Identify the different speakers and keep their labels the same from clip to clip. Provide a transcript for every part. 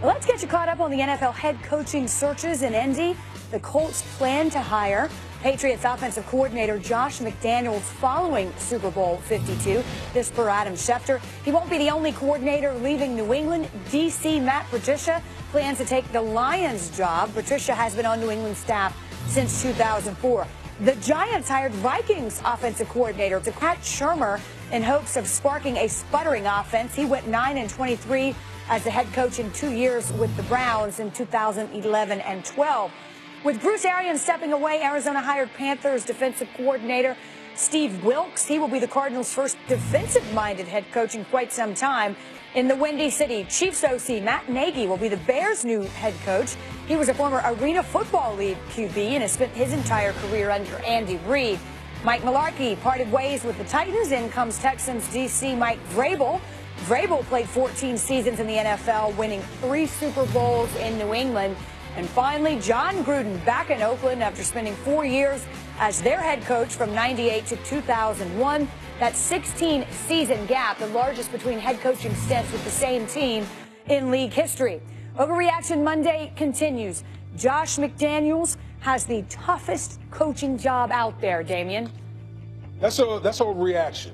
Speaker 1: Let's get you caught up on the NFL head coaching searches in Indy. The Colts plan to hire Patriots offensive coordinator Josh McDaniels following Super Bowl 52. This per Adam Schefter. He won't be the only coordinator leaving New England. DC Matt Patricia plans to take the Lions job. Patricia has been on New England staff since 2004. The Giants hired Vikings offensive coordinator to Pat Shermer in hopes of sparking a sputtering offense. He went 9-23 as the head coach in 2 years with the Browns in 2011 and 12. With Bruce Arians stepping away, Arizona hired Panthers defensive coordinator Steve Wilks. He will be the Cardinals' first defensive-minded head coach in quite some time. In the Windy City, Chiefs OC Matt Nagy will be the Bears' new head coach. He was a former Arena Football League QB and has spent his entire career under Andy Reid. Mike Mularkey parted ways with the Titans. In comes Texans DC Mike Vrabel. Vrabel played 14 seasons in the NFL, winning 3 Super Bowls in New England. And finally, John Gruden back in Oakland after spending 4 years as their head coach from 98 to 2001. That 16-season gap, the largest between head coaching stints with the same team in league history. Overreaction Monday continues. Josh McDaniels has the toughest coaching job out there, Damian.
Speaker 2: That's a reaction.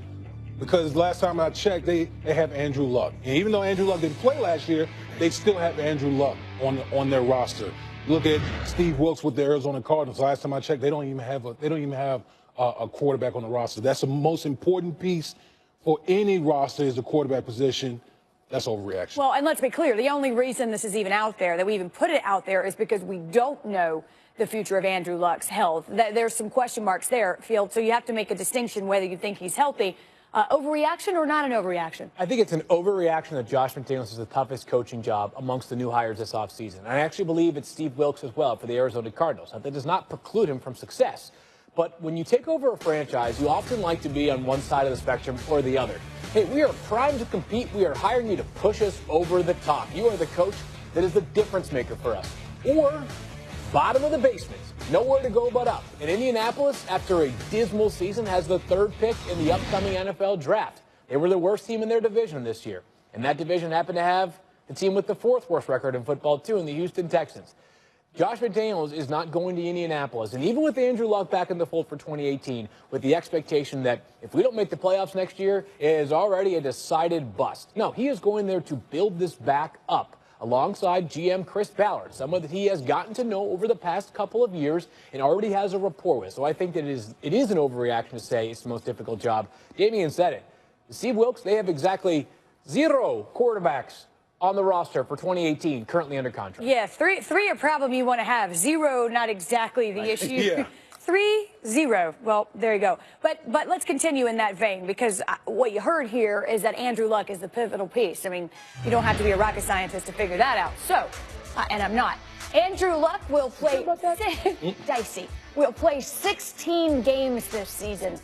Speaker 2: Because last time I checked, they have Andrew Luck. And even though Andrew Luck didn't play last year, they still have Andrew Luck on their roster. Look at Steve Wilks with the Arizona Cardinals. Last time I checked, they don't even have a quarterback on the roster. That's the most important piece for any roster is the quarterback position. That's overreaction.
Speaker 1: Well, and let's be clear, the only reason this is even out there, that we even put it out there, is because we don't know the future of Andrew Luck's health. There's some question marks there, Field, so you have to make a distinction whether you think he's healthy. Overreaction or not an overreaction?
Speaker 3: I think it's an overreaction that Josh McDaniels is the toughest coaching job amongst the new hires this offseason. And I actually believe it's Steve Wilks as well for the Arizona Cardinals. Now, that does not preclude him from success. But when you take over a franchise, you often like to be on one side of the spectrum or the other. Hey, we are primed to compete. We are hiring you to push us over the top. You are the coach that is the difference maker for us. Or bottom of the basement, nowhere to go but up. And Indianapolis, after a dismal season, has the 3rd pick in the upcoming NFL draft. They were the worst team in their division this year. And that division happened to have the team with the 4th worst record in football, too, in the Houston Texans. Josh McDaniels is not going to Indianapolis. And even with Andrew Luck back in the fold for 2018, with the expectation that if we don't make the playoffs next year, it is already a decided bust. No, he is going there to build this back up alongside GM Chris Ballard, someone that he has gotten to know over the past couple of years and already has a rapport with. So I think that it is an overreaction to say it's the most difficult job. Damian said it. Steve Wilks, they have exactly 0 quarterbacks on the roster for 2018, currently under contract.
Speaker 1: Yeah, three a problem you want to have. 0, not exactly the issue.
Speaker 2: Yeah.
Speaker 1: 3-0. Well, there you go. But let's continue in that vein, because what you heard here is that Andrew Luck is the pivotal piece. I mean, you don't have to be a rocket scientist to figure that out. So, and I'm not. Andrew Luck will play dicey. Will play 16 games this season.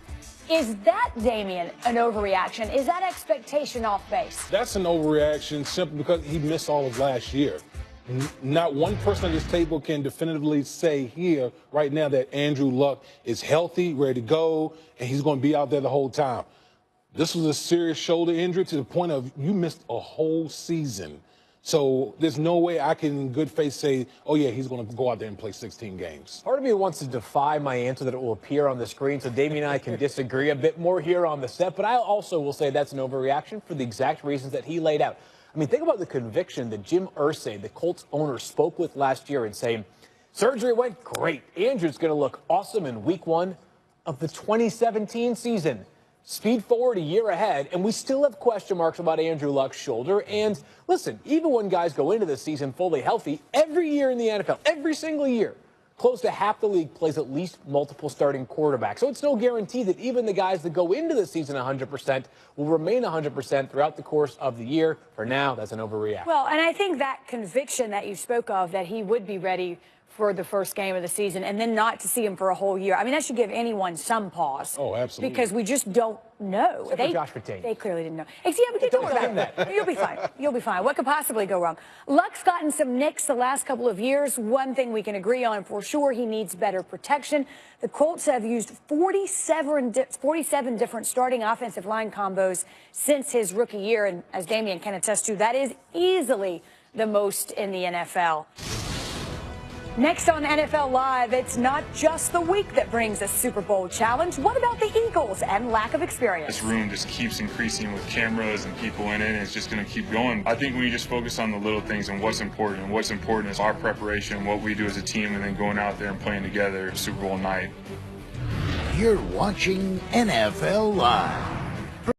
Speaker 1: Is that, Damian, an overreaction? Is that expectation off base?
Speaker 2: That's an overreaction simply because he missed all of last year. Not one person at this table can definitively say here right now that Andrew Luck is healthy, ready to go, and he's going to be out there the whole time. This was a serious shoulder injury to the point of you missed a whole season. So there's no way I can in good faith say, oh, yeah, he's going to go out there and play 16 games.
Speaker 3: Part of me wants to defy my answer that it will appear on the screen, so Damian and I can disagree a bit more here on the set. But I also will say that's an overreaction for the exact reasons that he laid out. I mean, think about the conviction that Jim Irsay, the Colts owner, spoke with last year in saying, surgery went great. Andrew's going to look awesome in week 1 of the 2017 season. Speed forward a year ahead, and we still have question marks about Andrew Luck's shoulder. And listen, even when guys go into the season fully healthy, every year in the NFL, every single year, close to half the league plays at least multiple starting quarterbacks. So it's no guarantee that even the guys that go into the season 100% will remain 100% throughout the course of the year. For now, that's an overreaction.
Speaker 1: Well, and I think that conviction that you spoke of, that he would be ready for the first game of the season and then not to see him for a whole year, I mean, that should give anyone some pause.
Speaker 2: Oh, absolutely.
Speaker 1: Because we just don't know.
Speaker 3: Josh McDaniels.
Speaker 1: They clearly didn't know. Yeah, but don't worry about that. You'll be fine. You'll be fine. What could possibly go wrong? Luck's gotten some nicks the last couple of years. One thing we can agree on for sure, he needs better protection. The Colts have used 47 different starting offensive line combos since his rookie year, and as Damian can attest to, that is easily the most in the NFL. Next on NFL Live, it's not just the week that brings a Super Bowl challenge. What about the Eagles and lack of experience?
Speaker 4: This room just keeps increasing with cameras and people in it, and it's just going to keep going. I think when you just focus on the little things and what's important is our preparation, what we do as a team, and then going out there and playing together Super Bowl night.
Speaker 5: You're watching NFL Live.